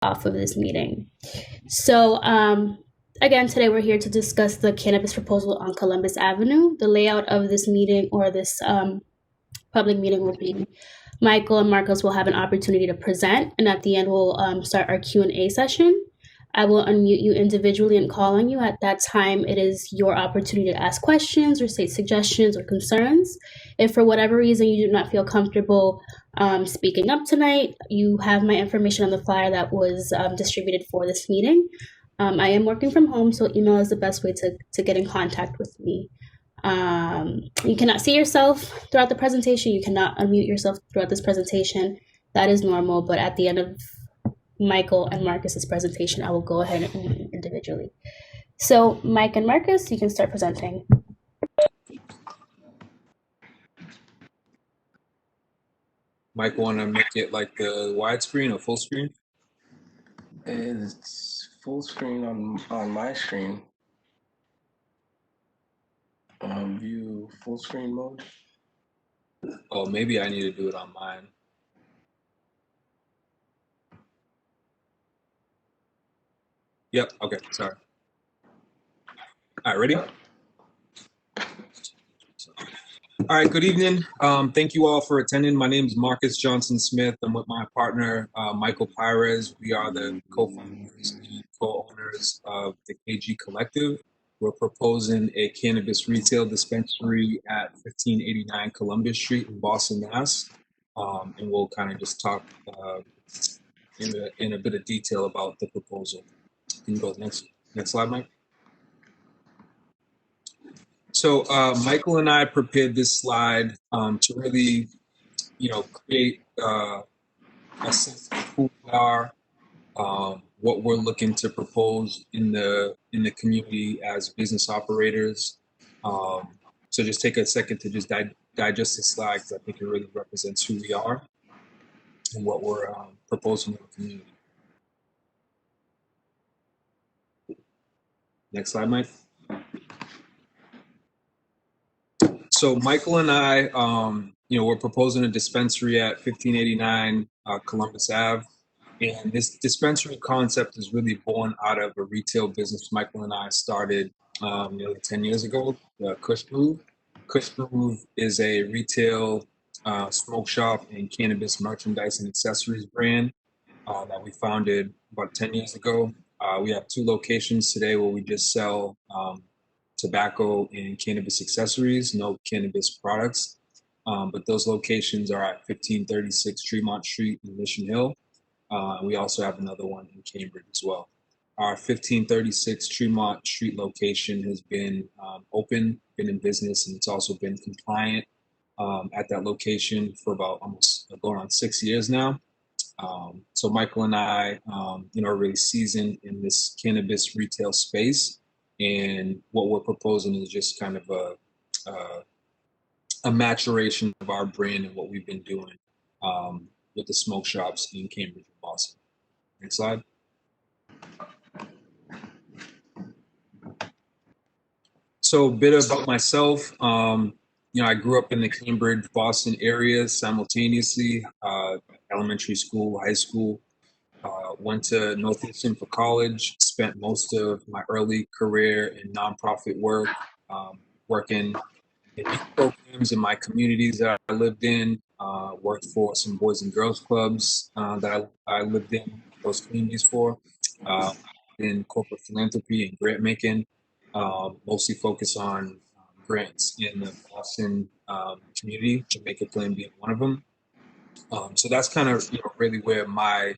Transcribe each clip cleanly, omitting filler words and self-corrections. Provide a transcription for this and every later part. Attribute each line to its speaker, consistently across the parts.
Speaker 1: off of this meeting. So again, today we're here to discuss the cannabis proposal on Columbus Avenue. The layout of this meeting or this public meeting will be Michael and Marcos will have an opportunity to present, and at the end we'll start our Q&A session. I will unmute you individually and call on you. At that time, it is your opportunity to ask questions or state suggestions or concerns. If for whatever reason you do not feel comfortable speaking up tonight, you have my information on the flyer that was distributed for this meeting. I am working from home, so email is the best way to get in contact with me. You cannot see yourself throughout the presentation. You cannot unmute yourself throughout this presentation. That is normal, but at the end of Michael and Marcus's presentation, I will go ahead and unmute you individually. So Mike and Marcus, you can start presenting.
Speaker 2: Mike, want to make it like the widescreen or full screen?
Speaker 3: It's full screen on my screen. View full screen mode.
Speaker 2: Oh, maybe I need to do it on mine. Yep, okay, sorry. All right, ready? All right, good evening. Thank you all for attending. My name is Marcus Johnson Smith. I'm with my partner, Michael Pires. We are the co-founders and co-owners of the KG Collective. We're proposing a cannabis retail dispensary at 1589 Columbus Street in Boston, Mass. And we'll kind of just talk in a bit of detail about the proposal. Can you go to the next slide, Mike? So Michael and I prepared this slide to really, create a sense of who we are, what we're looking to propose in the community as business operators. So just take a second to just digest this slide because I think it really represents who we are and what we're proposing to the community. Next slide, Mike. So Michael and I, we're proposing a dispensary at 1589 Columbus Ave. And this dispensary concept is really born out of a retail business Michael and I started nearly 10 years ago, Kush Groove. Kush Groove is a retail smoke shop and cannabis merchandise and accessories brand that we founded about 10 years ago. We have 2 locations today where we just sell tobacco and cannabis accessories, no cannabis products. But those locations are at 1536 Tremont Street in Mission Hill. And we also have another one in Cambridge as well. Our 1536 Tremont Street location has been open, been in business, and it's also been compliant at that location for about almost going on 6 years now. So Michael and I, are really seasoned in this cannabis retail space, and what we're proposing is just kind of a maturation of our brand and what we've been doing with the smoke shops in Cambridge and Boston. Next slide. So a bit about myself. I grew up in the Cambridge, Boston area simultaneously, elementary school, high school, went to Northeastern for college, spent most of my early career in nonprofit work, working in youth programs in my communities that I lived in, worked for some boys and girls clubs that I lived in those communities for, in corporate philanthropy and grant making, mostly focus on grants in the Boston community, Jamaica Plan being one of them. So that's kind of really where my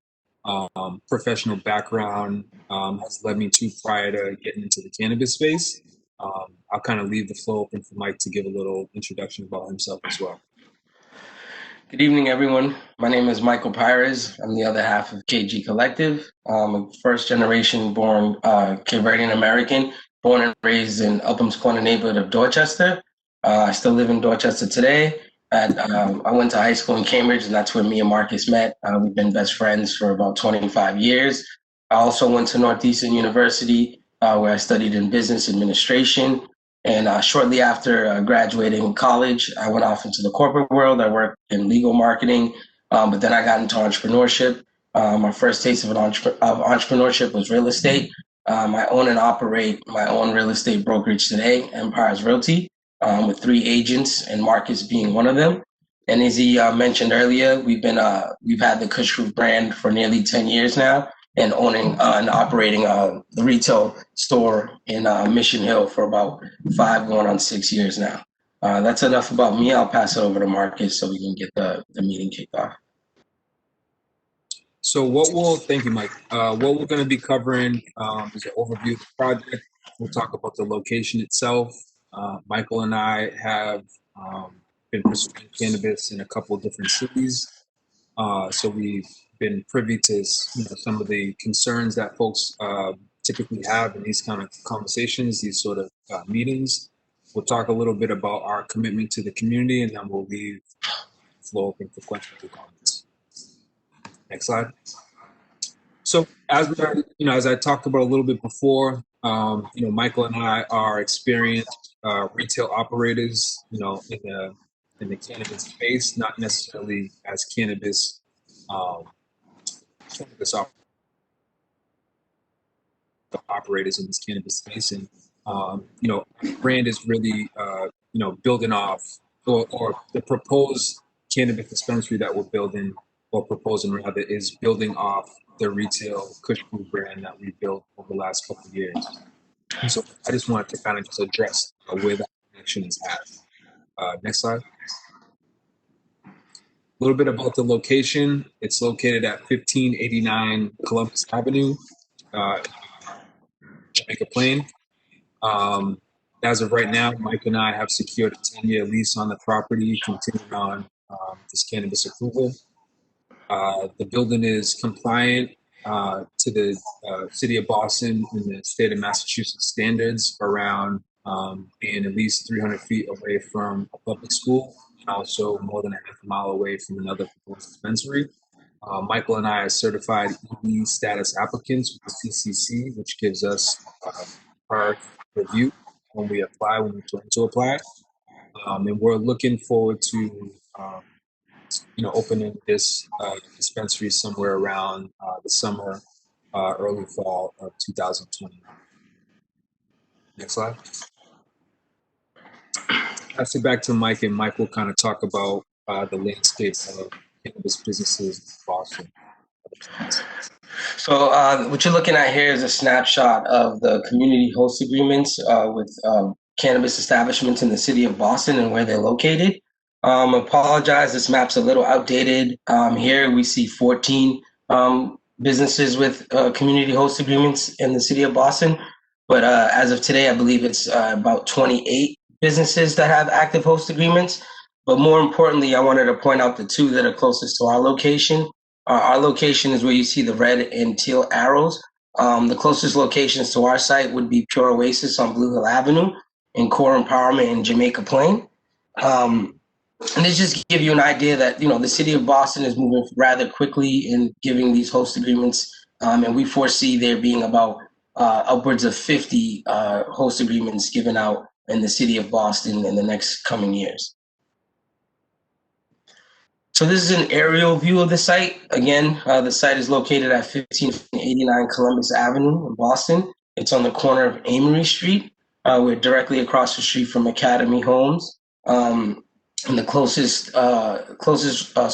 Speaker 2: professional background has led me to prior to getting into the cannabis space. I'll kind of leave the floor open for Mike to give a little introduction about himself as well.
Speaker 3: Good evening, everyone. My name is Michael Pires. I'm the other half of KG Collective. I'm a first generation born Cape Verdean American, born and raised in Upham's Corner neighborhood of Dorchester. I still live in Dorchester today. I went to high school in Cambridge, and that's where me and Marcus met. We've been best friends for about 25 years. I also went to Northeastern University, where I studied in business administration. And shortly after graduating college, I went off into the corporate world. I worked in legal marketing, but then I got into entrepreneurship. My first taste of entrepreneurship was real estate. I own and operate my own real estate brokerage today, Empire's Realty, with 3 agents and Marcus being one of them. And as he mentioned earlier, we've had the Kush Group brand for nearly 10 years now, and owning and operating the retail store in Mission Hill for about 5 going on 6 years now. That's enough about me. I'll pass it over to Marcus so we can get the meeting kicked off.
Speaker 2: So thank you, Mike. What we're going to be covering is an overview of the project. We'll talk about the location itself. Michael and I have been pursuing cannabis in a couple of different cities. So we've been privy to some of the concerns that folks typically have in these kind of conversations, these sort of meetings. We'll talk a little bit about our commitment to the community, and then we'll leave the floor open for questions and comments. Next slide. So as I talked about a little bit before, Michael and I are experienced retail operators, in the cannabis space, not necessarily as cannabis operators in this cannabis space, and brand is really building off or the proposed cannabis dispensary that we're building or proposing rather is building off the retail Kush Group brand that we built over the last couple of years. And so I just wanted to kind of just address where that connection is at. Next slide. A little bit about the location. It's located at 1589 Columbus Avenue, Jamaica Plain. As of right now, Mike and I have secured a 10-year lease on the property, continuing on this cannabis approval. The building is compliant to the City of Boston and the state of Massachusetts standards around being at least 300 feet away from a public school, and also more than a half a mile away from another proposed dispensary. Michael and I are certified EV status applicants with the CCC, which gives us our review when we plan to apply. And we're looking forward to opening this dispensary somewhere around the summer, early fall of 2020. Next slide. Pass it back to Mike, and Mike will kind of talk about the landscape of cannabis businesses in Boston.
Speaker 3: So what you're looking at here is a snapshot of the community host agreements with cannabis establishments in the city of Boston and where they're located. Apologize, this map's a little outdated. Here we see 14 businesses with community host agreements in the city of Boston. But as of today, I believe it's about 28 businesses that have active host agreements. But more importantly, I wanted to point out the 2 that are closest to our location. Our location is where you see the red and teal arrows. The closest locations to our site would be Pure Oasis on Blue Hill Avenue and Core Empowerment in Jamaica Plain. And this just give you an idea that, the city of Boston is moving rather quickly in giving these host agreements. And we foresee there being about upwards of 50 host agreements given out in the city of Boston in the next coming years. So this is an aerial view of the site. Again, the site is located at 1589 Columbus Avenue in Boston. It's on the corner of Amory Street. We're directly across the street from Academy Homes. And the closest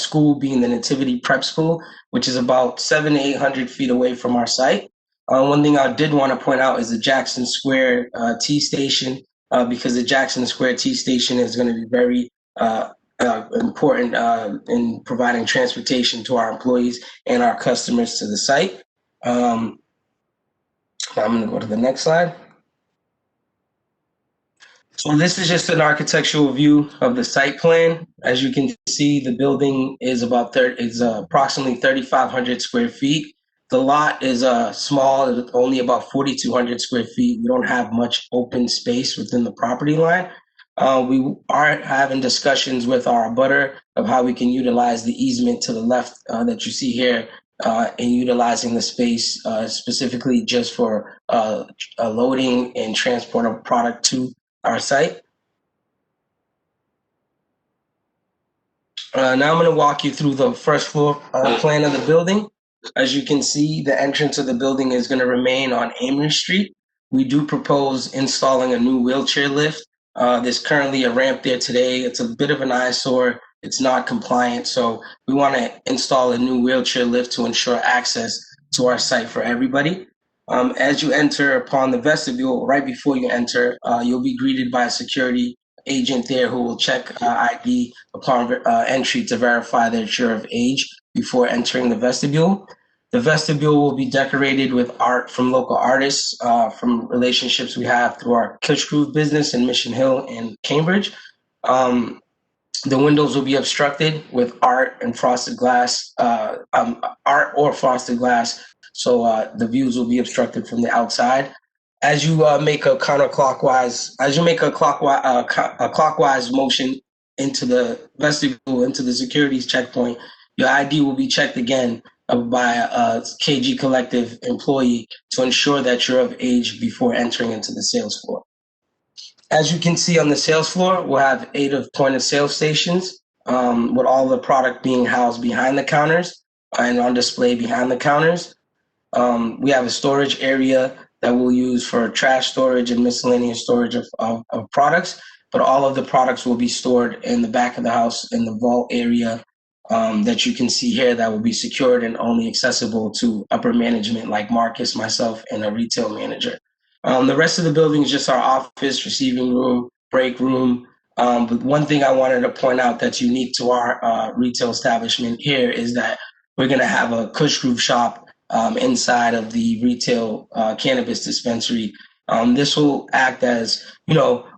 Speaker 3: school being the Nativity Prep School, which is about 700 to 800 feet away from our site. One thing I did want to point out is the Jackson Square T station, because the Jackson Square T station is going to be very important in providing transportation to our employees and our customers to the site. I'm going to go to the next slide. So this is just an architectural view of the site plan. As you can see, the building is approximately 3,500 square feet. The lot is small, only about 4,200 square feet. We don't have much open space within the property line. We are having discussions with our abutter of how we can utilize the easement to the left that you see here, and utilizing the space specifically just for loading and transport of product to our site. Now I'm going to walk you through the first floor plan of the building. As you can see, the entrance of the building is going to remain on Amory Street. We do propose installing a new wheelchair lift. There's currently a ramp there today. It's a bit of an eyesore. It's not compliant, so we want to install a new wheelchair lift to ensure access to our site for everybody. As you enter upon the vestibule, right before you enter, you'll be greeted by a security agent there who will check ID upon entry to verify that you're of age before entering the vestibule. The vestibule will be decorated with art from local artists, from relationships we have through our Kush Groove business in Mission Hill and Cambridge. The windows will be obstructed with art and frosted glass, art or frosted glass, so the views will be obstructed from the outside. As you make a counterclockwise, as you make a clockwise motion into the vestibule, into the securities checkpoint, your ID will be checked again by a KG Collective employee to ensure that you're of age before entering into the sales floor. As you can see on the sales floor, we'll have 8 point of sale stations, with all the product being housed behind the counters and on display behind the counters. We have a storage area that we'll use for trash storage and miscellaneous storage of products, but all of the products will be stored in the back of the house in the vault area that you can see here, that will be secured and only accessible to upper management like Marcus, myself, and a retail manager. The rest of the building is just our office, receiving room, break room. But one thing I wanted to point out that's unique to our retail establishment here is that we're going to have a Kush Groove shop inside of the retail cannabis dispensary. This will act as,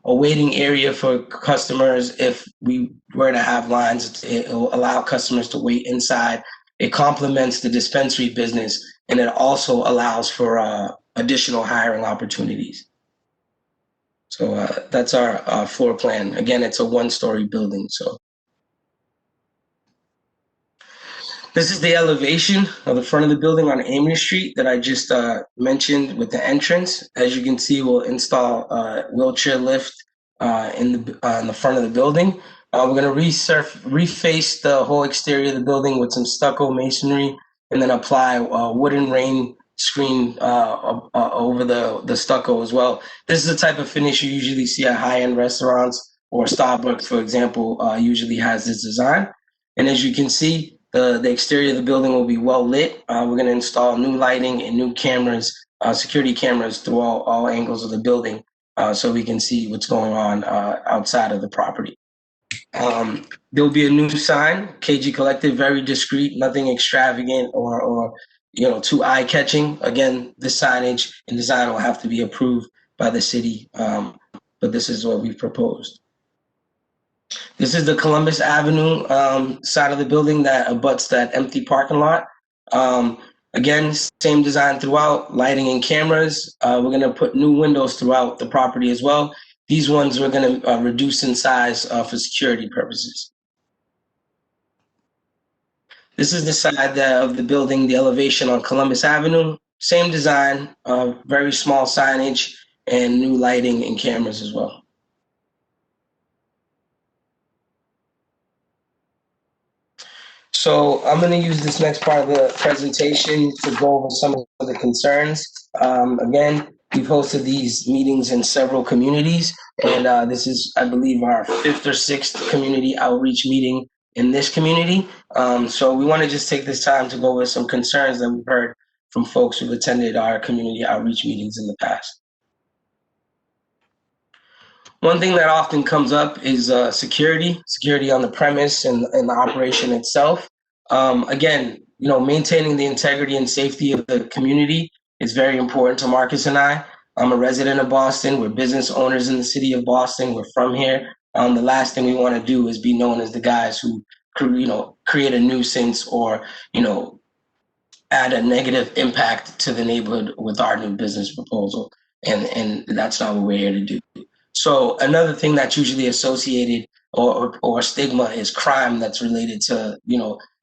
Speaker 3: a waiting area for customers. If we were to have lines, it will allow customers to wait inside. It complements the dispensary business, and it also allows for additional hiring opportunities. So that's our floor plan. Again, it's a one-story building. So this is the elevation of the front of the building on Amory Street that I just mentioned with the entrance. As you can see, we'll install a wheelchair lift in the front of the building. We're going to reface the whole exterior of the building with some stucco masonry, and then apply a wooden rain screen over the stucco as well. This is the type of finish you usually see at high-end restaurants, or Starbucks, for example, usually has this design. And as you can see, the exterior of the building will be well lit. We're going to install new lighting and new cameras, security cameras through all angles of the building, so we can see what's going on outside of the property. There'll be a new sign, KG Collective, very discreet, nothing extravagant or too eye-catching. Again, this signage and design will have to be approved by the city, but this is what we've proposed. This is the Columbus Avenue side of the building that abuts that empty parking lot. Again, same design throughout, lighting and cameras. We're going to put new windows throughout the property as well. These ones we're going to reduce in size for security purposes. This is the side of the building, the elevation on Columbus Avenue. Same design, very small signage, and new lighting and cameras as well. So I'm going to use this next part of the presentation to go over some of the concerns. Again, we've hosted these meetings in several communities, and this is, I believe, our 5th or 6th community outreach meeting in this community. So we want to just take this time to go over some concerns that we've heard from folks who've attended our community outreach meetings in the past. One thing that often comes up is security on the premise and the operation itself. Again, maintaining the integrity and safety of the community is very important to Marcus and I. I'm a resident of Boston. We're business owners in the city of Boston. We're from here. The last thing we want to do is be known as the guys who, create a nuisance or, add a negative impact to the neighborhood with our new business proposal. And that's not what we're here to do. So another thing that's usually associated or stigma is crime that's related to,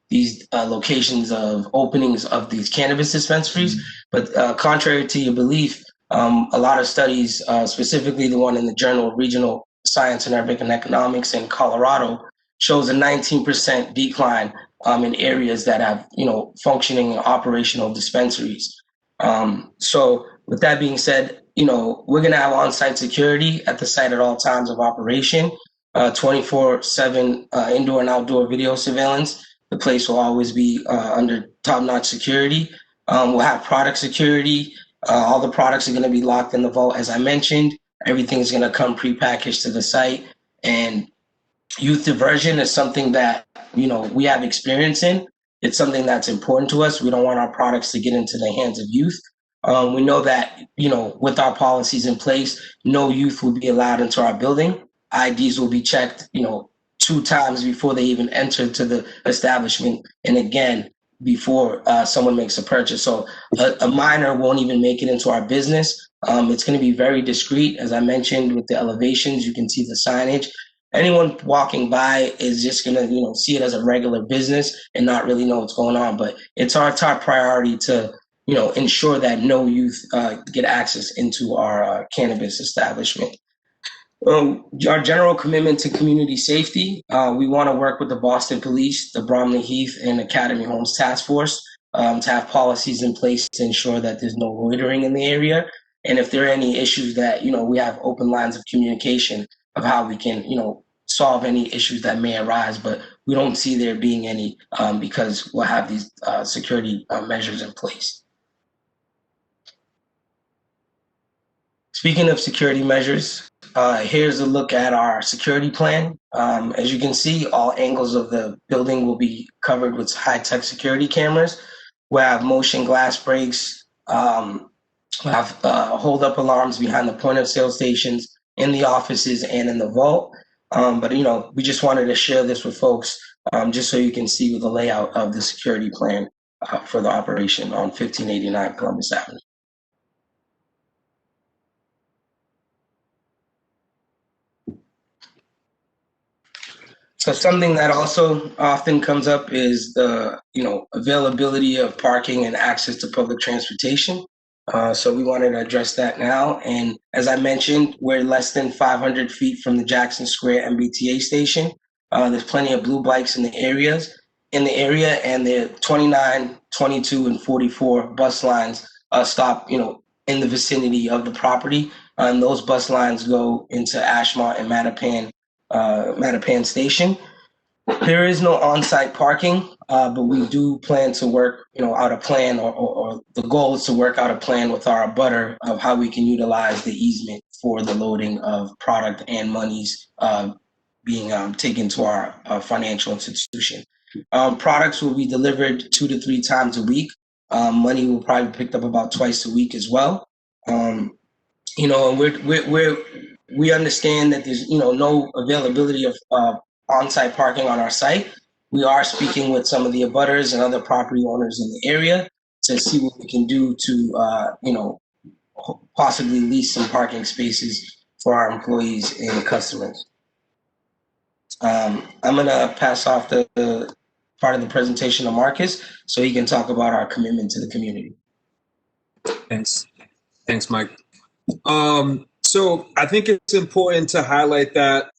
Speaker 3: these locations of openings of these cannabis dispensaries. But contrary to your belief, a lot of studies, specifically the one in the journal Regional Science and Urban Economics in Colorado, shows a 19% decline in areas that have, functioning and operational dispensaries. So with that being said, we're going to have on-site security at the site at all times of operation, 24/7 indoor and outdoor video surveillance. The place will always be under top-notch security. We'll have product security. All the products are going to be locked in the vault, as I mentioned. Everything's going to come prepackaged to the site. And youth diversion is something that, we have experience in. It's something that's important to us. We don't want our products to get into the hands of youth. We know that, with our policies in place, no youth will be allowed into our building. IDs will be checked, 2 times before they even enter to the establishment. And again, before someone makes a purchase. So a minor won't even make it into our business. It's going to be very discreet. As I mentioned, with the elevations, you can see the signage. Anyone walking by is just going to, see it as a regular business and not really know what's going on. But it's our top priority to, ensure that no youth get access into our cannabis establishment. Our general commitment to community safety, we want to work with the Boston Police, the Bromley Heath, and Academy Homes Task Force to have policies in place to ensure that there's no loitering in the area. And if there are any issues that, we have open lines of communication of how we can, solve any issues that may arise, but we don't see there being any because we'll have these security measures in place. Speaking of security measures, here's a look at our security plan. As you can see, all angles of the building will be covered with high-tech security cameras. We'll have motion glass breaks, we'll have hold-up alarms behind the point-of-sale stations, in the offices, and in the vault. But, we just wanted to share this with folks just so you can see the layout of the security plan for the operation on 1589 Columbus Avenue. So something that also often comes up is the, availability of parking and access to public transportation. So we wanted to address that now. And as I mentioned, we're less than 500 feet from the Jackson Square MBTA station. There's plenty of blue bikes in the area, and the 29, 22, and 44 bus lines stop, in the vicinity of the property. And those bus lines go into Ashmont and Mattapan Station. There is no on-site parking, but we do plan to work, out a plan, or the goal is to work out a plan with our abutter of how we can utilize the easement for the loading of product and monies being taken to our financial institution. Products will be delivered 2 to 3 times a week. Money will probably be picked up about twice a week as well. And we understand that there's, no availability of on-site parking on our site. We are speaking with some of the abutters and other property owners in the area to see what we can do to, possibly lease some parking spaces for our employees and customers. I'm going to pass off the part of the presentation to Marcus so he can talk about our commitment to the community.
Speaker 2: Thanks, Mike. So I think it's important to highlight that,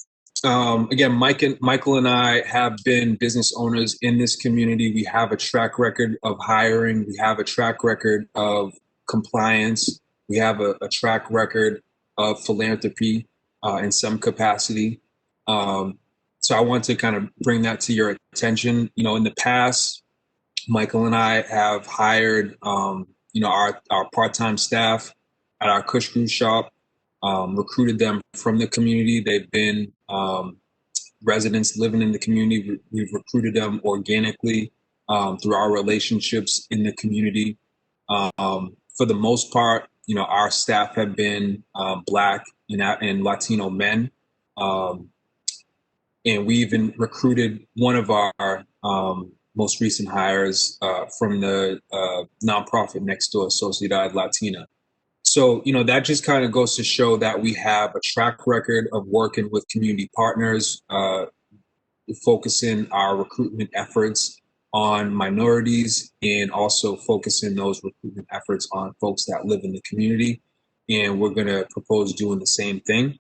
Speaker 2: again, Michael and I have been business owners in this community. We have a track record of hiring. We have a track record of compliance. We have a track record of philanthropy in some capacity. So I want to kind of bring that to your attention. In the past, Michael and I have hired, our part-time staff at our Kush Crew shop, recruited them from the community. They've been residents living in the community. We've recruited them organically through our relationships in the community. For the most part, our staff have been Black and Latino men. And we even recruited one of our most recent hires from the nonprofit next door, Sociedad Latina. So, that just kind of goes to show that we have a track record of working with community partners, focusing our recruitment efforts on minorities and also focusing those recruitment efforts on folks that live in the community. And we're going to propose doing the same thing.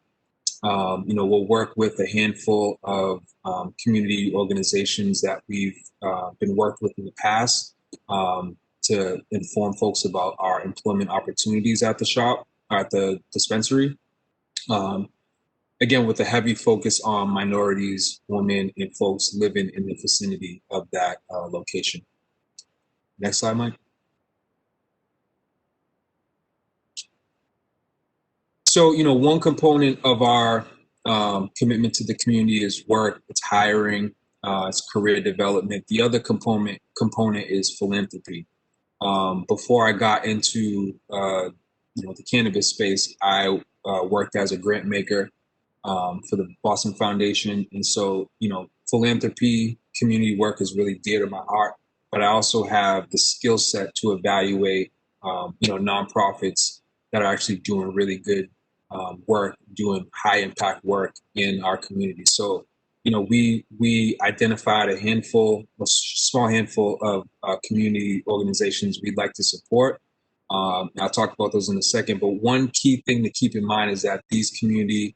Speaker 2: We'll work with a handful of community organizations that we've been worked with in the past to inform folks about our employment opportunities at the shop, at the dispensary. Again, with a heavy focus on minorities, women, and folks living in the vicinity of that location. Next slide, Mike. So, one component of our commitment to the community is work, it's hiring, it's career development. The other component is philanthropy. Before I got into the cannabis space, I worked as a grant maker for the Boston Foundation, and so philanthropy, community work is really dear to my heart. But I also have the skill set to evaluate nonprofits that are actually doing really good work, doing high impact work in our community. So, we identified a small handful of community organizations we'd like to support. I'll talk about those in a second, but one key thing to keep in mind is that these community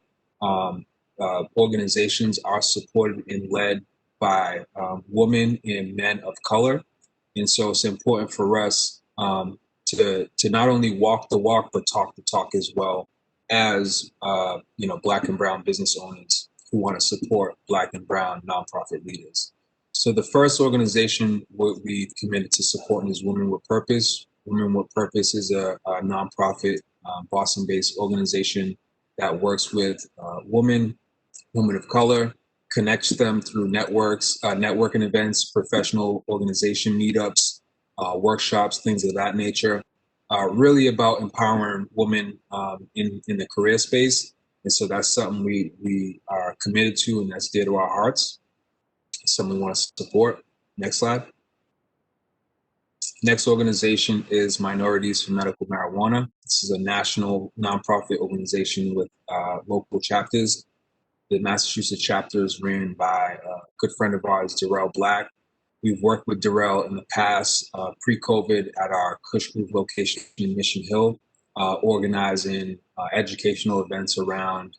Speaker 2: organizations are supported and led by women and men of color. And so it's important for us to not only walk the walk, but talk the talk as well as Black and brown business owners who want to support Black and brown nonprofit leaders. So the first organization we've committed to supporting is Women with Purpose. Women with Purpose is a nonprofit Boston-based organization that works with women of color, connects them through networks, networking events, professional organization meetups, workshops, things of that nature. Really about empowering women in the career space. And so that's something we are committed to, and that's dear to our hearts. It's something we want to support. Next slide. Next organization is Minorities for Medical Marijuana. This is a national nonprofit organization with local chapters. The Massachusetts chapter is ran by a good friend of ours, Darrell Black. We've worked with Darrell in the past, pre-COVID, at our Cush Group location in Mission Hill, organizing educational events around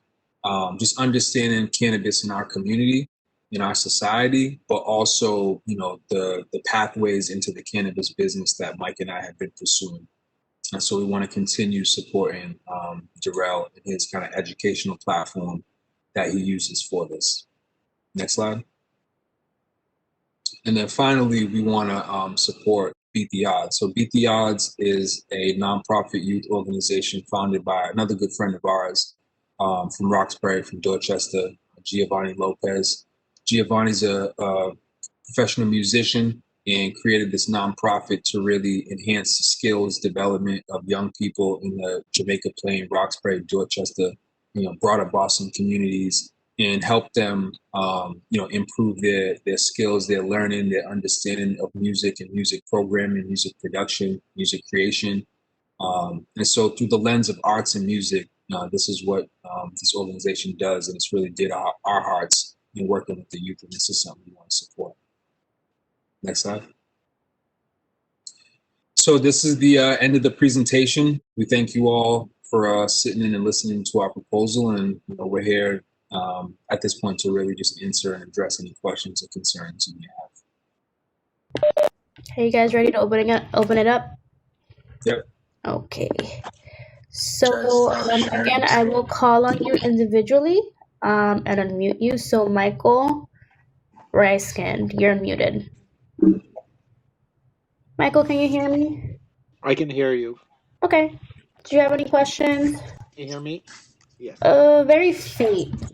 Speaker 2: just understanding cannabis in our community, in our society, but also, the pathways into the cannabis business that Mike and I have been pursuing. And so we want to continue supporting Darrell and his kind of educational platform that he uses for this. Next slide. And then finally, we want to support Beat the Odds. So Beat the Odds is a nonprofit youth organization founded by another good friend of ours from Roxbury, from Dorchester, Giovanni Lopez. Giovanni's a professional musician and created this nonprofit to really enhance the skills development of young people in the Jamaica Plain, Roxbury, Dorchester, broader Boston communities, and help them, improve their skills, their learning, their understanding of music and music programming, music production, music creation. And so through the lens of arts and music, this is what this organization does, and it's really dear to our hearts in working with the youth, and this is something we want to support. Next slide. So this is the end of the presentation. We thank you all for sitting in and listening to our proposal, and we're here at this point to really just answer and address any questions or concerns you may have.
Speaker 1: Are you guys ready to open it up?
Speaker 2: Yep.
Speaker 1: Okay. So again, I will call on you individually and unmute you. So Michael Ryskind, you're muted. Michael, can you hear me?
Speaker 4: I can hear you.
Speaker 1: Okay. Do you have any questions?
Speaker 4: Can you hear me? Yes.
Speaker 1: Very faint.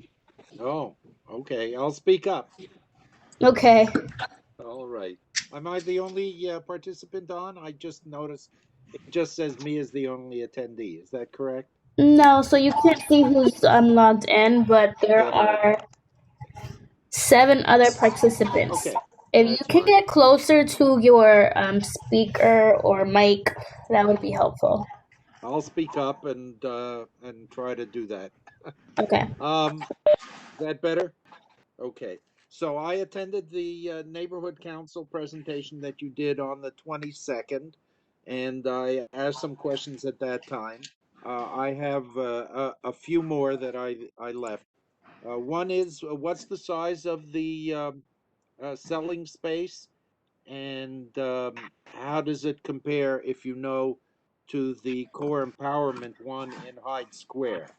Speaker 4: Oh, okay. I'll speak up.
Speaker 1: Okay.
Speaker 4: All right. Am I the only participant on? I just noticed it just says me as the only attendee. Is that correct?
Speaker 1: No, so you can't see who's logged in, but there are 7 other participants.
Speaker 4: Okay.
Speaker 1: If you can get closer to your speaker or mic, that would be helpful.
Speaker 4: I'll speak up and try to do that.
Speaker 1: Okay.
Speaker 4: Is that better? Okay. So I attended the neighborhood council presentation that you did on the 22nd, and I asked some questions at that time. I have a few more that I left. One is what's the size of the selling space, and how does it compare, if you know, to the core empowerment one in Hyde Square?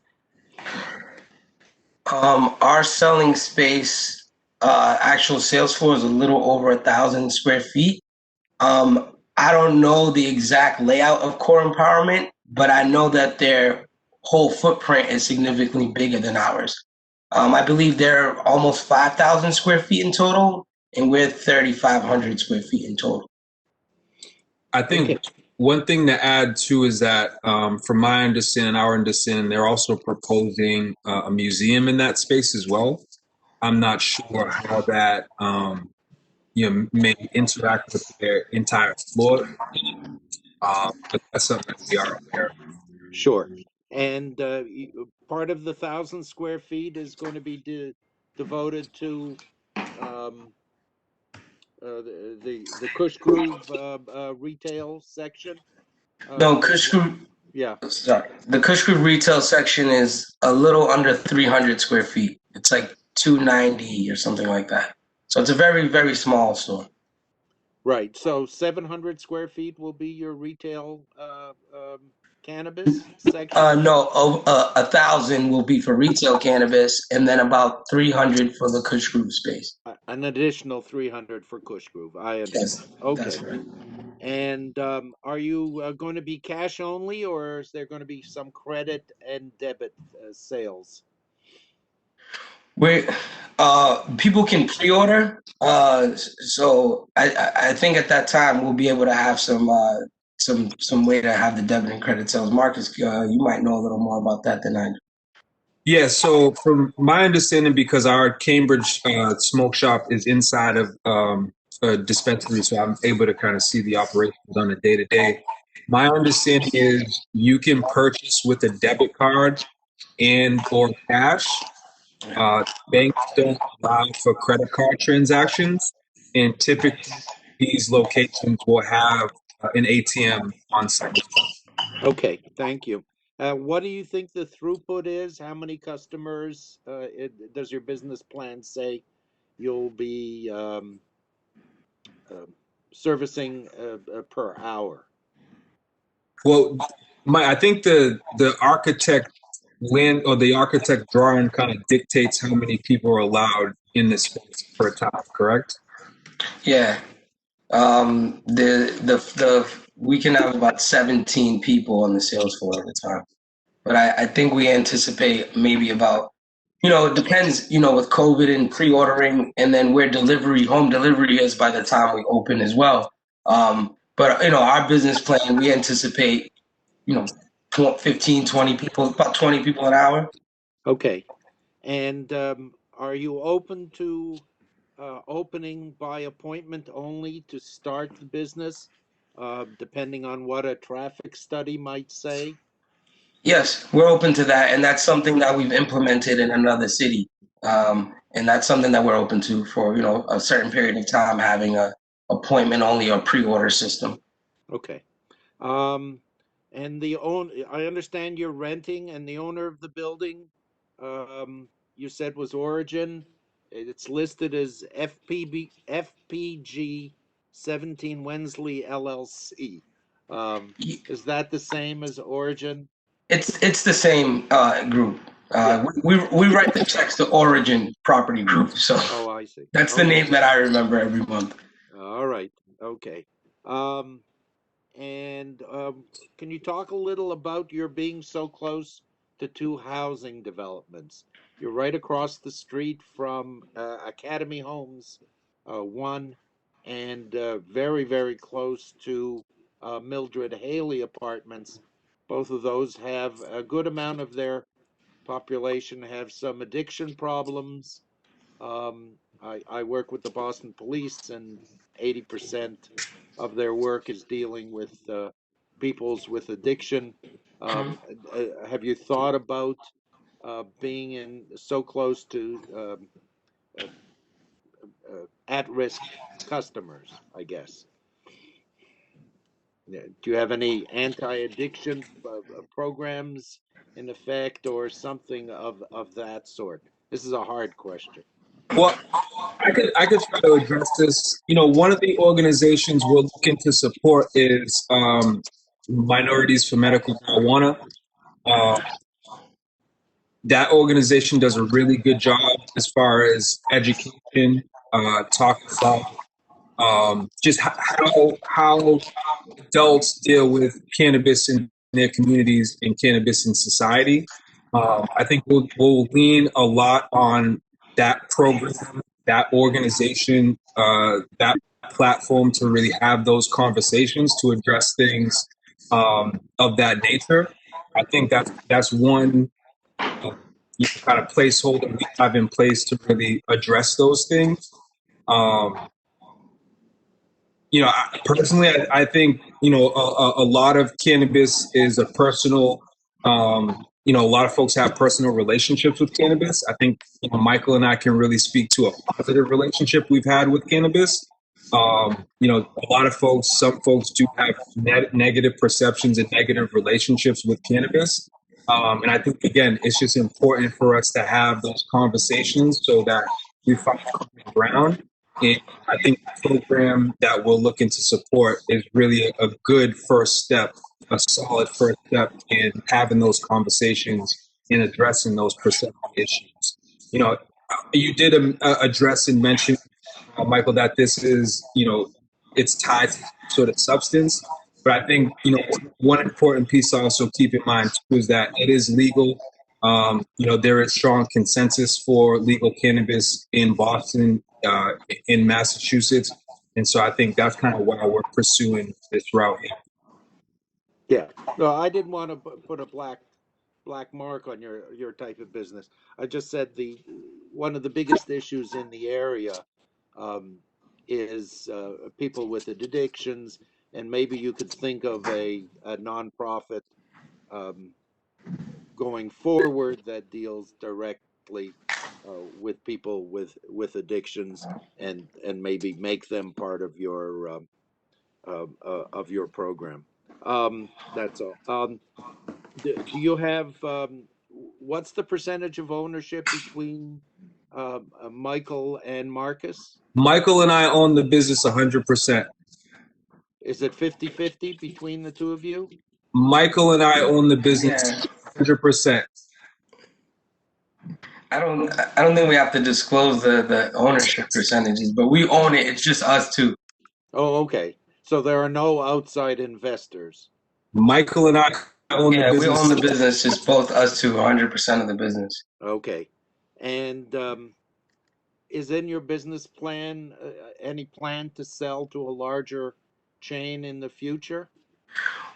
Speaker 3: Our selling space, actual sales floor is a little over 1,000 square feet. I don't know the exact layout of core empowerment, but I know that their whole footprint is significantly bigger than ours. I believe they're almost 5,000 square feet in total, and we're 3,500 square feet in total.
Speaker 2: I think
Speaker 4: Okay.
Speaker 2: one thing to add too is that, from my understanding, our understanding, they're also proposing a museum in that space as well. I'm not sure how that may interact with their entire floor, but that's something that we are aware of.
Speaker 4: Sure. And part of the 1,000 square feet is going to be devoted to um, the Kush Groove retail section.
Speaker 3: No,
Speaker 4: What? Yeah.
Speaker 3: Sorry. The Kush Group retail section is a little under 300 square feet. It's like 290 or something like that. So it's a very, very small store.
Speaker 4: Right. So 700 square feet will be your retail cannabis section.
Speaker 3: No, 1,000 will be for retail cannabis, and then about 300 for the Kush Group space.
Speaker 4: An additional 300 for Kush Groove. I
Speaker 3: Yes,
Speaker 4: understand.
Speaker 3: that's
Speaker 4: Okay.
Speaker 3: right.
Speaker 4: And are you going to be cash only, or is there going to be some credit and debit sales?
Speaker 3: We People can pre-order. So I think at that time we'll be able to have some way to have the debit and credit sales. Marcus, you might know a little more about that than I do.
Speaker 2: Yeah, so from my understanding, because our Cambridge smoke shop is inside of a dispensary, so I'm able to kind of see the operations on a day to day. My understanding is you can purchase with a debit card and or cash. Banks don't allow for credit card transactions, and typically these locations will have an ATM on site.
Speaker 4: Okay, thank you. What do you think the throughput is? How many customers does your business plan say you'll be uh, servicing per hour?
Speaker 2: Well, I think the architect land or the architect drawing kind of dictates how many people are allowed in this space per time, correct?
Speaker 3: Yeah. The we can have about 17 people on the sales floor at a time. But I think we anticipate maybe about, it depends, with COVID and pre-ordering and then where home delivery is by the time we open as well. But our business plan, we anticipate, you know, 15, 20 people, about 20 people an hour.
Speaker 4: Okay. And are you open to opening by appointment only to start the business, depending on what a traffic study might say?
Speaker 3: Yes, we're open to that, and that's something that we've implemented in another city. And that's something that we're open to for, a certain period of time, having a appointment only or pre-order system.
Speaker 4: Okay. And I understand you're renting, and the owner of the building, you said was Origin. It's listed as FPG 17 Wensley LLC. Is that the same as Origin?
Speaker 3: It's the same group.
Speaker 4: Yeah.
Speaker 3: We write the checks to Origin Property Group, so
Speaker 4: Oh, I see.
Speaker 3: that's the
Speaker 4: Okay.
Speaker 3: name that I remember every month.
Speaker 4: All right. Okay. Um, And can you talk a little about your being so close to two housing developments? You're right across the street from Academy Homes, one, and very, very close to Mildred Haley Apartments. Both of those have a good amount of their population have some addiction problems. I work with the Boston Police, and 80% of their work is dealing with peoples with addiction. Have you thought about being in so close to uh, at-risk customers, I guess? Do you have any anti-addiction programs in effect or something of that sort? This is a hard question.
Speaker 2: Well, I could try to address this. One of the organizations we're looking to support is Minorities for Medical Marijuana. Uh, that organization does a really good job as far as education, talking about just how adults deal with cannabis in their communities and cannabis in society. I think we'll lean a lot on that program, that organization, that platform to really have those conversations to address things of that nature. I think that's one kind of placeholder we have in place to really address those things. Um, Personally, I think, a lot of cannabis is a personal, a lot of folks have personal relationships with cannabis. I think, Michael and I can really speak to a positive relationship we've had with cannabis. A lot of folks, some folks do have negative perceptions and negative relationships with cannabis. And I think, again, it's just important for us to have those conversations so that we find common ground. And I think the program that we're looking to support is really a good first step, a solid first step in having those conversations and addressing those perception issues. You did address and mention, Michael, that this is, it's tied to sort of substance. But I think, one important piece to also keep in mind too is that it is legal. There is strong consensus for legal cannabis in Boston, in Massachusetts. And so I think that's kind of why we're pursuing this route here.
Speaker 4: Yeah. No, I didn't want to put a black mark on your type of business. I just said one of the biggest issues in the area is people with addictions, and maybe you could think of a nonprofit going forward that deals directly with people with addictions, and maybe make them part of your program. That's all. Do you have what's the percentage of ownership between Michael and Marcus?
Speaker 2: Michael and I own the business 100%.
Speaker 4: Is it 50-50 between the two of you?
Speaker 2: Michael and I own the business 100%.
Speaker 3: I don't think we have to disclose the ownership percentages, but we own it. It's just us two.
Speaker 4: Oh, okay. So there are no outside investors.
Speaker 2: Michael and I own the business.
Speaker 3: We own the business. It's both us two, 100% of the business.
Speaker 4: Okay. And is in your business plan any plan to sell to a larger chain in the future?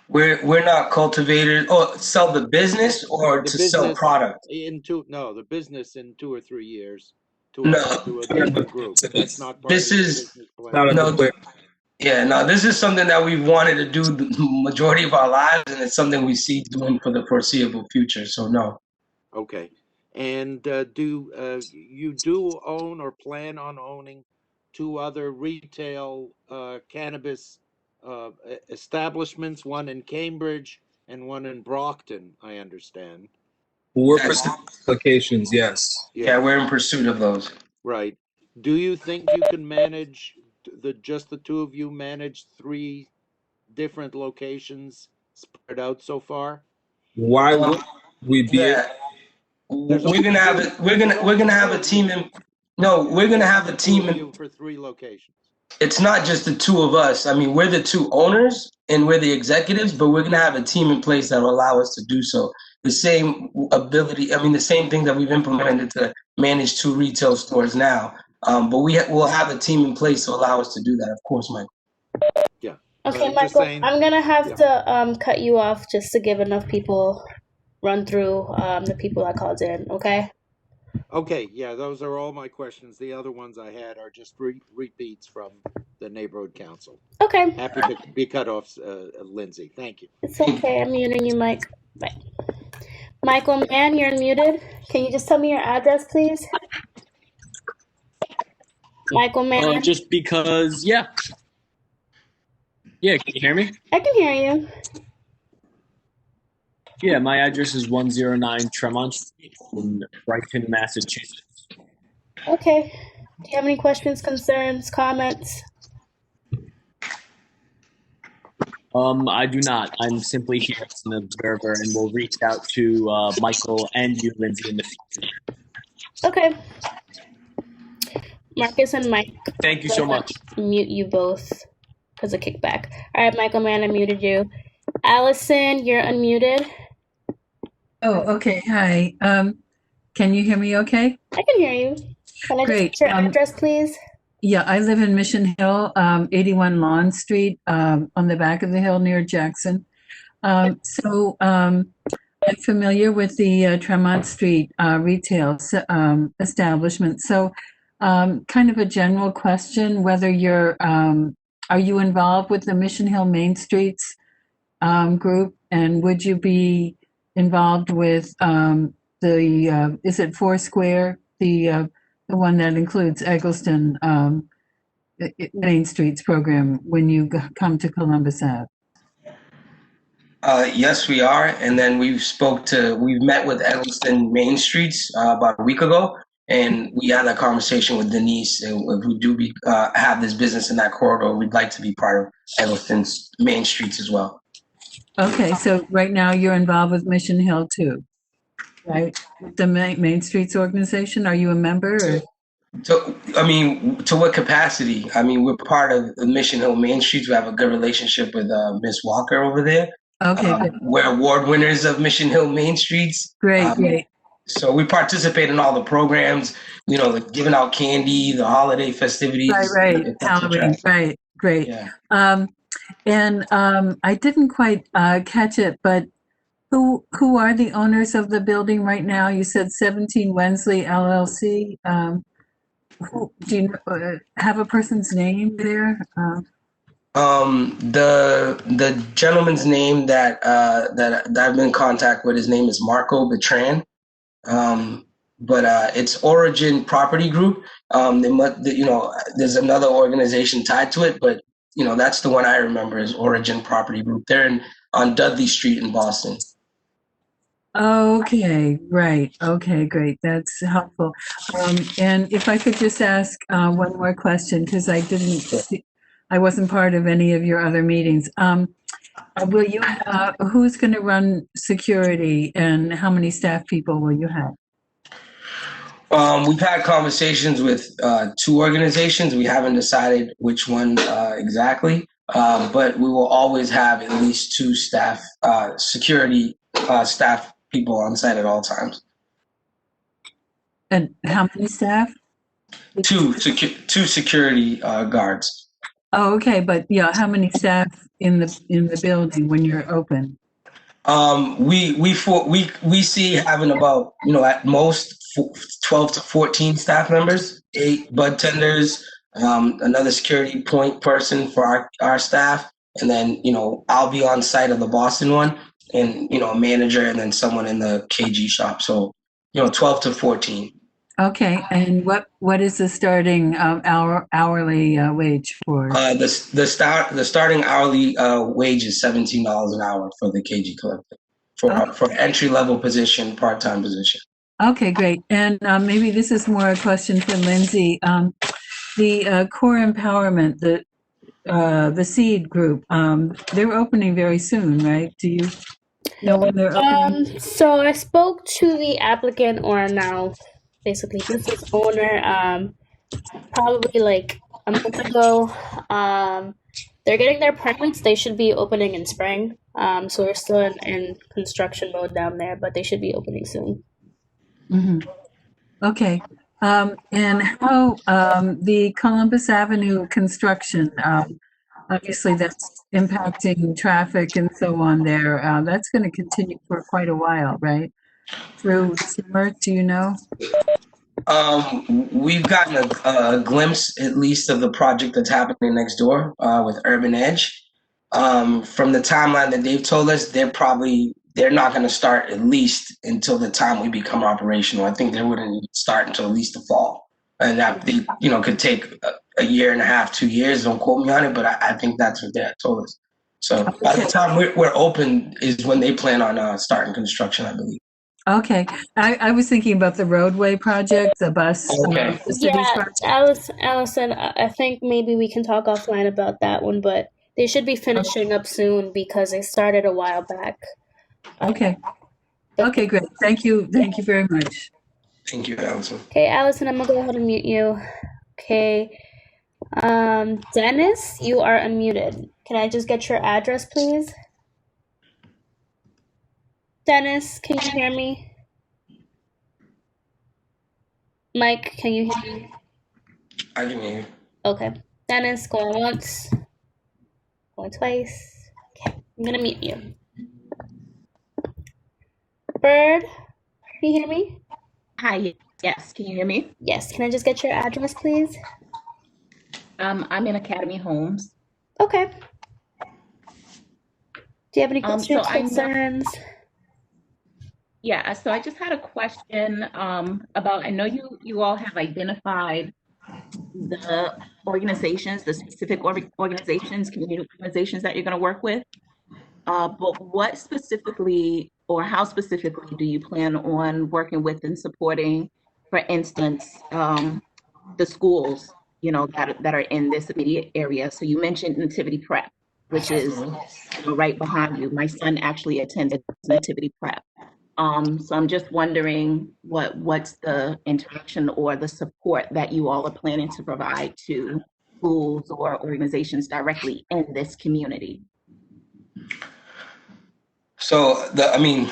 Speaker 3: We're not cultivators. Oh, sell the business or to sell product?
Speaker 4: The business in 2 or 3 years to a different group. That's not part of the business plan.
Speaker 3: This is something that we've wanted to do the majority of our lives, and it's something we see doing for the foreseeable future. So no.
Speaker 4: Okay. And do you own or plan on owning 2 other retail cannabis establishments, one in Cambridge and one in Brockton, I understand?
Speaker 2: We're pursuing locations, yes.
Speaker 3: Yeah, we're in pursuit of those.
Speaker 4: Right. Do you think you can manage just the two of you manage 3 different locations spread out so far?
Speaker 2: Why would we be?
Speaker 3: Yeah. We're gonna have a team we're gonna have a team
Speaker 4: for 3 locations.
Speaker 3: It's not just the 2 of us. I mean, we're the 2 owners and we're the executives, but we're gonna have a team in place that will allow us to do so. The same the same thing that we've implemented to manage 2 retail stores now. But we'll have a team in place to allow us to do that, of course, Mike.
Speaker 4: Yeah.
Speaker 1: Okay, Michael, I'm gonna have to cut you off just to give enough people run through the people that called in, okay?
Speaker 4: Okay, yeah, those are all my questions. The other ones I had are just repeats from the neighborhood council.
Speaker 1: Okay.
Speaker 4: Happy to be cut off, Lindsey. Thank you.
Speaker 1: It's okay. I'm muting you, Mike. Bye. Michael, man, you're unmuted. Can you just tell me your address, please? Michael, man.
Speaker 5: Just because, yeah. Yeah, can you hear me?
Speaker 1: I can hear you.
Speaker 5: Yeah, my address is 109 Tremont Street in Brighton, Massachusetts.
Speaker 1: Okay. Do you have any questions, concerns, comments?
Speaker 5: I do not. I'm simply here as an observer, and will reach out to Michael and you, Lindsay, in the future.
Speaker 1: Okay. Marcus and Mike.
Speaker 5: Thank you so much.
Speaker 1: Mute you both because of kickback. All right, Michael, man, I muted you. Allison, you're unmuted.
Speaker 6: Oh, okay. Hi. Can you hear me okay?
Speaker 1: I can hear you. Can I
Speaker 6: Great.
Speaker 1: just get your address, please?
Speaker 6: Yeah, I live in Mission Hill, 81 Lawn Street, on the back of the hill near Jackson. I'm familiar with the Tremont Street retail establishment. So, kind of a general question, whether are you involved with the Mission Hill Main Streets group? And would you be involved with is it Foursquare, the one that includes Eggleston Main Streets program when you come to Columbus Ave?
Speaker 3: Yes, we are. And then we've met with Eggleston Main Streets about a week ago, and we had a conversation with Denise. And if we do have this business in that corridor, we'd like to be part of Eggleston's Main Streets as well.
Speaker 6: Okay, so right now you're involved with Mission Hill too, right? The Main Streets organization. Are you a member? Or?
Speaker 3: So, I mean, to what capacity? I mean, we're part of the Mission Hill Main Streets. We have a good relationship with Miss Walker over there.
Speaker 6: Okay,
Speaker 3: we're award winners of Mission Hill Main Streets.
Speaker 6: Great.
Speaker 3: So we participate in all the programs, like giving out candy, the holiday festivities.
Speaker 6: Right. Halloween. Right. Great.
Speaker 3: Yeah.
Speaker 6: I didn't quite catch it, but who are the owners of the building right now? You said 17 Wensley LLC. Do you have a person's name there?
Speaker 3: The gentleman's name that I've been in contact with, his name is Marco Bertrand. But it's Origin Property Group. There's another organization tied to it, but that's the one I remember is Origin Property Group. They're on Dudley Street in Boston.
Speaker 6: Okay, right. Okay, great. That's helpful. And if I could just ask one more question, because I wasn't part of any of your other meetings. Will you who's going to run security, and how many staff people will you have?
Speaker 3: We've had conversations with two organizations. We haven't decided which one exactly, but we will always have at least two staff, security staff people on site at all times.
Speaker 6: And how many staff?
Speaker 3: Two security guards.
Speaker 6: Oh, okay, but yeah, how many staff in the building when you're open?
Speaker 3: We see having about at most 12 to 14 staff members, 8 bud tenders, another security point person for our staff, and then I'll be on site of the Boston one, and a manager, and then someone in the KG shop. So 12 to 14.
Speaker 6: Okay, and what is the starting hourly wage for?
Speaker 3: The starting hourly wage is $17 an hour for the KG collective for entry level position, part-time position.
Speaker 6: Okay, great. And maybe this is more a question for Lindsay. The Core Empowerment, the Seed Group, they're opening very soon, right? Do you know when they're opening?
Speaker 1: So I spoke to the applicant, or now basically business owner, probably like a month ago. They're getting their permits. They should be opening in spring. So we're still in construction mode down there, but they should be opening soon.
Speaker 6: Mm-hmm. Okay. And how the Columbus Avenue construction, obviously that's impacting traffic and so on there. That's going to continue for quite a while, right? Through summer, do you know?
Speaker 3: We've gotten a glimpse, at least, of the project that's happening next door with Urban Edge. From the timeline that they've told us, they're not going to start at least until the time we become operational. I think they wouldn't start until at least the fall, and that could take a year and a half, 2 years. Don't quote me on it, but I think that's what they had told us. So by the time we're open is when they plan on starting construction, I believe.
Speaker 6: Okay. I was thinking about the roadway project, the bus
Speaker 3: Okay.
Speaker 6: facilities
Speaker 1: Yeah,
Speaker 6: project.
Speaker 1: Allison, I think maybe we can talk offline about that one, but they should be finishing up soon because they started a while back.
Speaker 6: Okay.
Speaker 1: But
Speaker 6: Okay, great. Thank you. Thank you very much.
Speaker 3: Thank you, Allison.
Speaker 1: okay, Allison, I'm gonna go ahead and mute you. Okay. Dennis, you are unmuted. Can I just get your address, please? Dennis, can you hear me? Mike, can you hear me?
Speaker 3: I can hear you.
Speaker 1: Okay. Dennis, going once, going twice. Okay, I'm gonna mute you. Bird, can you hear me?
Speaker 7: Hi, yes, can you hear me?
Speaker 1: Yes, can I just get your address, please?
Speaker 7: I'm in Academy Homes.
Speaker 1: Okay. Do you have any
Speaker 7: So
Speaker 1: questions,
Speaker 7: I know,
Speaker 1: concerns?
Speaker 7: yeah, so I just had a question about, I know you all have identified the organizations, the specific organizations, community organizations that you're going to work with. But what specifically or how specifically do you plan on working with and supporting, for instance, the schools, that are in this immediate area? So you mentioned Nativity Prep, which is right behind you. My son actually attended Nativity Prep. So I'm just wondering what's the interaction or the support that you all are planning to provide to schools or organizations directly in this community.
Speaker 3: So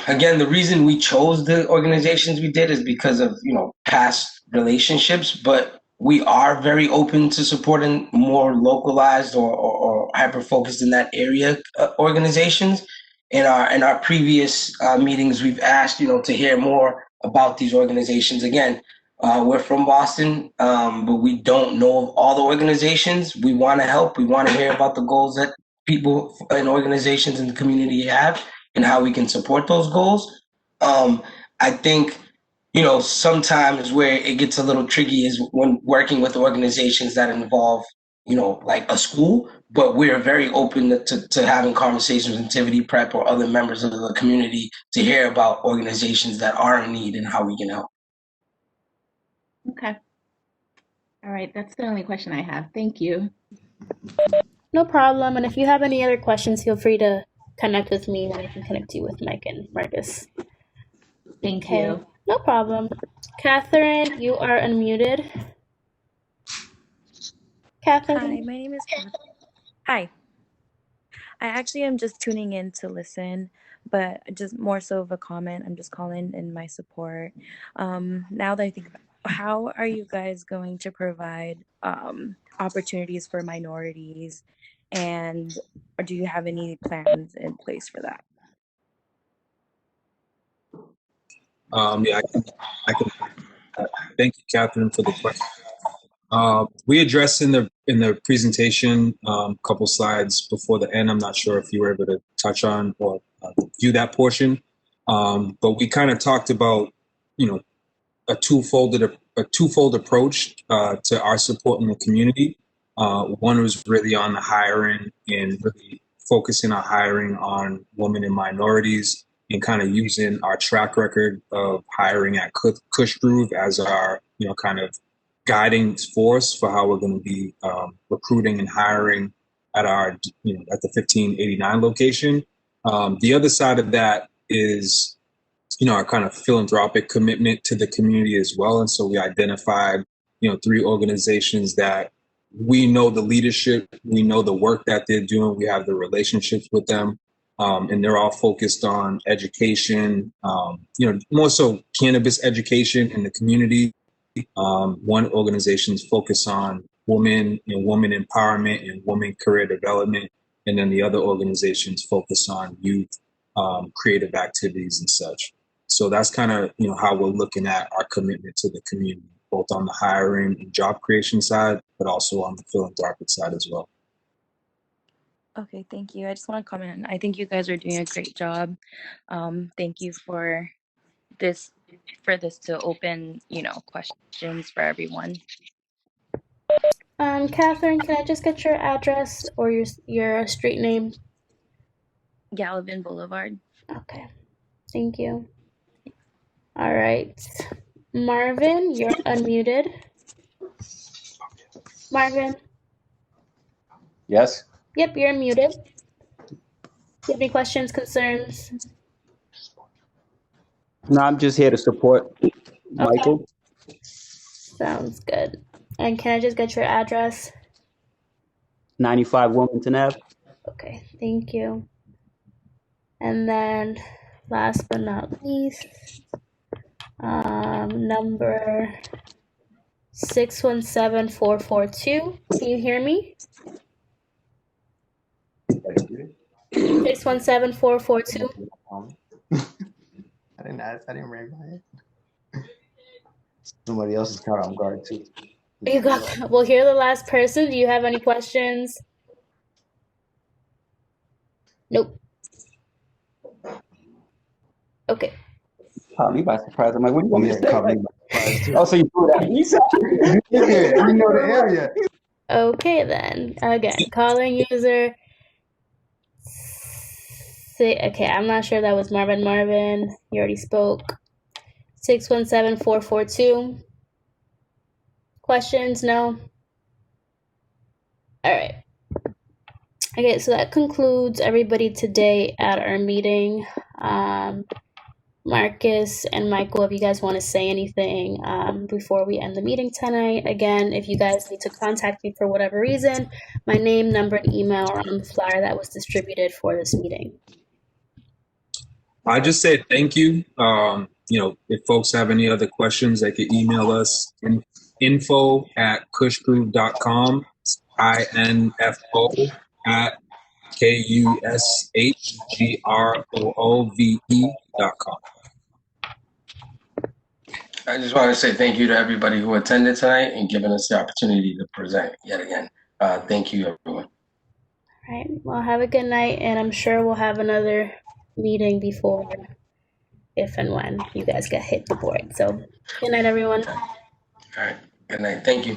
Speaker 3: again, the reason we chose the organizations we did is because of, past relationships, but we are very open to supporting more localized or hyper focused in that area organizations. In our previous meetings, we've asked, to hear more about these organizations. Again, we're from Boston, but we don't know of all the organizations. We want to help. We want to hear about the goals that people and organizations in the community have and how we can support those goals. I think, sometimes where it gets a little tricky is when working with organizations that involve, like a school, but we're very open to having conversations with Nativity Prep or other members of the community to hear about organizations that are in need and how we can help.
Speaker 7: Okay. All right. That's the only question I have. Thank you.
Speaker 1: No problem. And if you have any other questions, feel free to connect with me and I can connect you with Mike and Marcus.
Speaker 7: Thank
Speaker 1: Okay.
Speaker 7: you.
Speaker 1: No problem. Catherine, you are unmuted. Catherine?
Speaker 8: Hi, my name is Catherine. Hi. I actually am just tuning in to listen, but just more so of a comment. I'm just calling in my support. Now that I think about how are you guys going to provide opportunities for minorities, and or do you have any plans in place for that?
Speaker 2: Yeah, I can. Thank you, Catherine, for the question. We addressed in the presentation a couple slides before the end. I'm not sure if you were able to touch on or view that portion, but we kind of talked about a twofold approach to our support in the community. One was really on the hiring and really focusing on hiring on women and minorities and kind of using our track record of hiring at Cush Groove as our kind of guiding force for how we're going to be recruiting and hiring at our at the 1589 location. The other side of that is our kind of philanthropic commitment to the community as well. And so we identified 3 organizations that we know the leadership, we know the work that they're doing, we have the relationships with them, and they're all focused on education, more so cannabis education in the community. One organization is focused on women empowerment and women career development, and then the other organizations focus on youth creative activities and such. So that's kind of how we're looking at our commitment to the community, both on the hiring and job creation side, but also on the philanthropic side as well.
Speaker 8: Okay, thank you. I just want to comment. I think you guys are doing a great job. Thank you for this to open, questions for everyone.
Speaker 1: Catherine, can I just get your address or your street name?
Speaker 8: Gallivan Boulevard.
Speaker 1: Okay, thank you. All right, Marvin, you're unmuted. Marvin.
Speaker 9: Yes.
Speaker 1: Yep, you're muted. Do you have any questions, concerns?
Speaker 9: No, I'm just here to support Michael.
Speaker 1: Sounds good. And can I just get your address?
Speaker 9: 95 Wilmington Ave.
Speaker 1: Okay, thank you. And then last but not least, number 617442. Can you hear me? 617442.
Speaker 10: I didn't raise my hand. Somebody else is caught on guard too.
Speaker 1: You got. Well, hear the last person. Do you have any questions? Nope. Okay.
Speaker 9: Caught me by surprise. I'm like, what do you want me to say?
Speaker 10: Caught me by surprise too.
Speaker 9: Oh, so you threw that piece out?
Speaker 10: Yeah, you know the area.
Speaker 1: Okay then. Again, calling user. Okay, I'm not sure that was Marvin. Marvin, you already spoke. 617442. Questions? No? All right. Okay, so that concludes everybody today at our meeting. Marcus and Michael, if you guys want to say anything before we end the meeting tonight. Again, if you guys need to contact me for whatever reason, my name, number, and email are on the flyer that was distributed for this meeting.
Speaker 2: I just say thank you. If folks have any other questions, they could email us info@kushgroove.com, info@kushgroove.com.
Speaker 3: I just want to say thank you to everybody who attended tonight and giving us the opportunity to present yet again. Thank you, everyone.
Speaker 1: All right. Well, have a good night, and I'm sure we'll have another meeting before, if and when you guys get hit the board. So, good night, everyone.
Speaker 3: All right. Good night. Thank you.